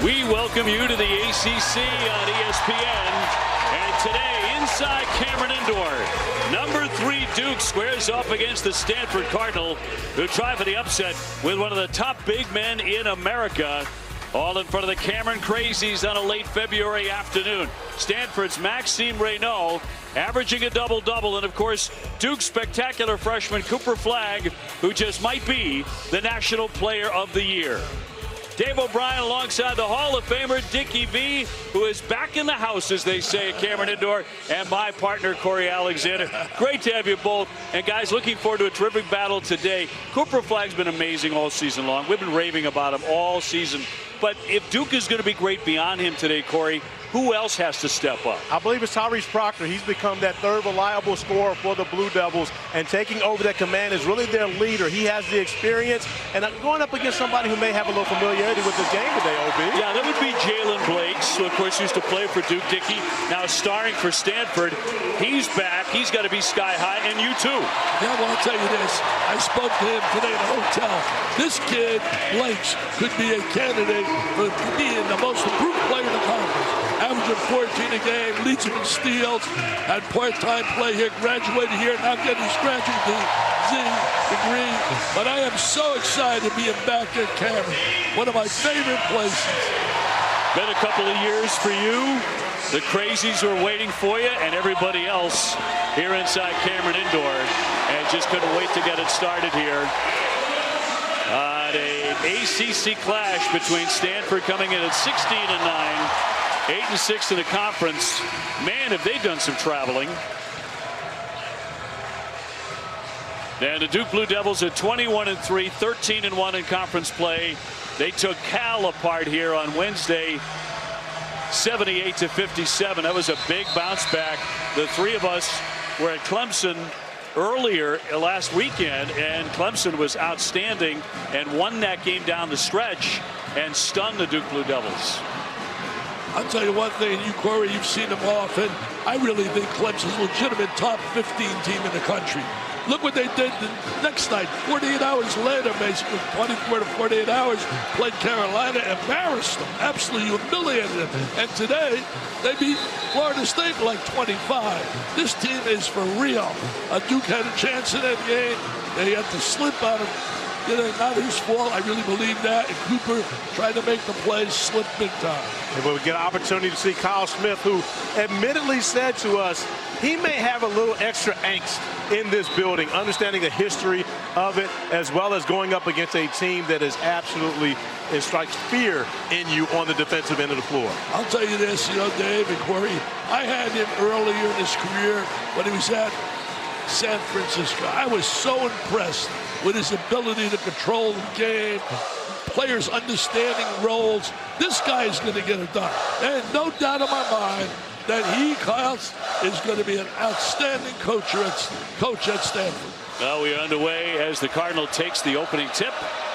We welcome you to the ACC on ESPN. And today, inside Cameron Indoor, number 3 Duke squares off against the Stanford Cardinal, who try for the upset with one of the top big men in America. All in front of the Cameron Crazies on a late February afternoon. Stanford's Maxime Reynaud averaging a double-double. And, of course, Duke's spectacular freshman Cooper Flagg, who just might be the National Player of the Year. Dave O'Brien alongside the Hall of Famer Dickie V, who is back in the house, as they say, at Cameron Indoor, and my partner, Corey Alexander. Great to have you both. And, guys, looking forward to a terrific battle today. Cooper Flagg's been amazing all season long. We've been raving about him all season. But if Duke is going to be great beyond him today, Corey, who else has to step up? I believe it's Tyrese Proctor. He's become that third reliable scorer for the Blue Devils, and taking over that command is really their leader. He has the experience, and going up against somebody who may have a little familiarity with this game today, OB. Yeah, that would be Jalen Blakes, who, of course, used to play for Duke. Dickie, now starring for Stanford. He's back. He's got to be sky high, and you too. Yeah, well, I'll tell you this. I spoke to him today at a hotel. This kid, Blakes, could be a candidate for being the most improved player in the conference. Averaging 14 a game, leads him in steals, had part-time play here, graduated here, now getting his graduate degree. But I am so excited to be back at Cameron, one of my favorite places. Been a couple of years for you. The Crazies were waiting for you, and everybody else here inside Cameron Indoor, and just couldn't wait to get it started here. An ACC clash between Stanford coming in at 16-9. 8-6 in the conference. Man, have they done some traveling. And the Duke Blue Devils at 21-3, 13-1 in conference play. They took Cal apart here on Wednesday, 78-57. That was a big bounce back. The three of us were at Clemson earlier last weekend, and Clemson was outstanding and won that game down the stretch and stunned the Duke Blue Devils. I'll tell you one thing, and you, Corey, you've seen them often. I really think Clemson's a legitimate top 15 team in the country. Look what they did the next night. 48 hours later, basically 24 to 48 hours, played Carolina, embarrassed them, absolutely humiliated them. And today, they beat Florida State like 25. This team is for real. Duke had a chance in that game. They had to slip out of. Not his fault. I really believe that. And Cooper tried to make the play, slip big time. And we get an opportunity to see Kyle Smith, who admittedly said to us he may have a little extra angst in this building, understanding the history of it, as well as going up against a team that is absolutely, it strikes fear in you on the defensive end of the floor. I'll tell you this, Dave and Corey, I had him earlier in his career when he was at San Francisco. I was so impressed with his ability to control the game, players understanding roles. This guy is going to get it done. And no doubt in my mind that Kyle, is going to be an outstanding coach at Stanford. Well, we are underway as the Cardinal takes the opening tip.